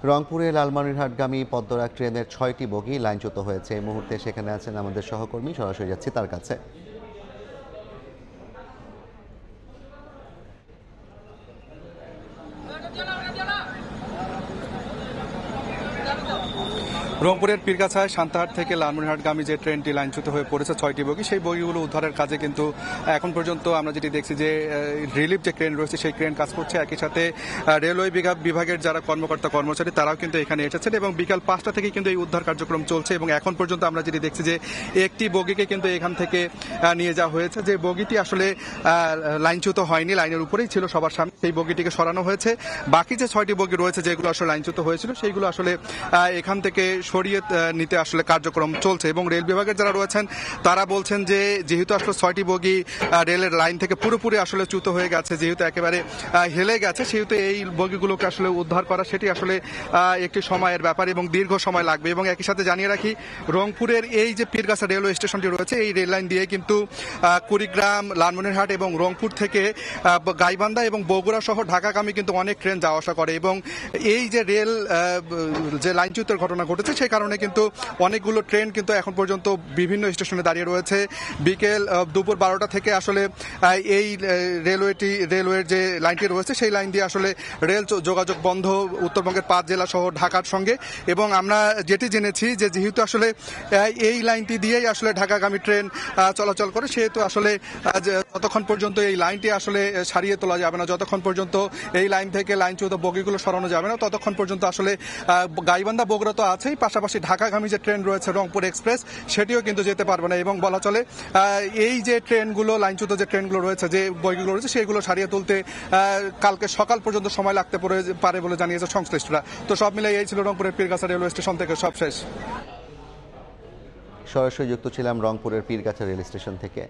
রংপুরে লালমনিরহাটগামী পদ্মরাগ ট্রেনের ৬টি বগি লাইনচ্যুত হয়েছে। এই মুহূর্তে সেখানে আছেন আমাদের সহকর্মী, সরাসরি যাচ্ছি তার কাছে। রংপুরের পীরগাছায় সান্তাহাট থেকে লালমনিরহাটগামী যে ট্রেনটি লাইনচ্যুত হয়ে পড়েছে 6টি বগি, সেই বগিগুলো উদ্ধারের কাজে কিন্তু এখন পর্যন্ত আমরা যেটি দেখছি যে রিলিফ যে ক্রেন রয়েছে সেই ক্রেন কাজ করছে। একই সাথে রেলওয়ে বিভাগের যারা কর্মকর্তা কর্মচারী তারাও কিন্তু এখানে এসেছেন এবং বিকাল 5টা থেকে কিন্তু এই উদ্ধার কার্যক্রম চলছে এবং এখন পর্যন্ত আমরা যেটি দেখছি যে একটি বগিকে কিন্তু এখান থেকে নিয়ে যাওয়া হয়েছে। যে বগিটি আসলে লাইনচ্যুত হয়নি, লাইনের উপরেই ছিল সবার সামনে, সেই বগিটিকে সরানো হয়েছে। বাকি যে 6টি বগি রয়েছে যেগুলো আসলে লাইনচ্যুত হয়েছিল সেইগুলো আসলে এখান থেকে সরিয়ে নিতে আসলে কার্যক্রম চলছে এবং রেল বিভাগের যারা রয়েছেন তারা বলছেন যে যেহেতু আসলে 6টি বগি রেলের লাইন থেকে পুরোপুরি আসলে চ্যুত হয়ে গেছে, যেহেতু একেবারে হেলে গেছে, সেহেতু এই বগিগুলোকে আসলে উদ্ধার করা সেটি আসলে একটি সময়ের ব্যাপার এবং দীর্ঘ সময় লাগবে। এবং একই সাথে জানিয়ে রাখি, রংপুরের এই যে পীরগাছা রেলওয়ে স্টেশনটি রয়েছে এই রেল লাইন দিয়ে কিন্তু কুড়িগ্রাম, লালমনিরহাট এবং রংপুর থেকে গাইবান্ধা এবং বগুড়া সহ ঢাকাগামী কিন্তু অনেক ট্রেন যাওয়া আসা করে এবং এই যে রেল যে লাইনচ্যুতের ঘটনা ঘটেছে সেই কারণে কিন্তু অনেকগুলো ট্রেন কিন্তু এখন পর্যন্ত বিভিন্ন স্টেশনে দাঁড়িয়ে রয়েছে। বিকেল দুপুর 12টা থেকে আসলে এই রেলওয়ের যে লাইনটি রয়েছে সেই লাইন দিয়ে আসলে রেল যোগাযোগ বন্ধ উত্তরবঙ্গের 5 জেলা সহ ঢাকার সঙ্গে। এবং আমরা যেটি জেনেছি যে যেহেতু আসলে এই লাইনটি দিয়েই আসলে ঢাকাগামী ট্রেন চলাচল করে, সেহেতু আসলে যতক্ষণ পর্যন্ত এই লাইনটি আসলে সারিয়ে তোলা যাবে না, যতক্ষণ পর্যন্ত এই লাইন থেকে লাইনচ্যুত বগিগুলো সরানো যাবে না, ততক্ষণ পর্যন্ত আসলে গাইবান্ধা বগুড়া তো আছেই, পাশাপাশি ঢাকাগামী যে ট্রেন রয়েছে রংপুর এক্সপ্রেস সেটিও কিন্তু যেতে পারবে না। এবং বলা চলে এই যে ট্রেনগুলো লাইনচ্যুত যে ট্রেনগুলো রয়েছে, যে বগিগুলো রয়েছে সেগুলো সারিয়ে তুলতে কালকে সকাল পর্যন্ত সময় লাগতে পারে বলে জানিয়েছে সংশ্লিষ্টরা। তো সব মিলে এই ছিল রংপুরের পীরগাছা রেলওয়ে স্টেশন থেকে সব শেষ। সরাসরি যুক্ত ছিলাম রংপুরের পীরগাছা রেল স্টেশন থেকে।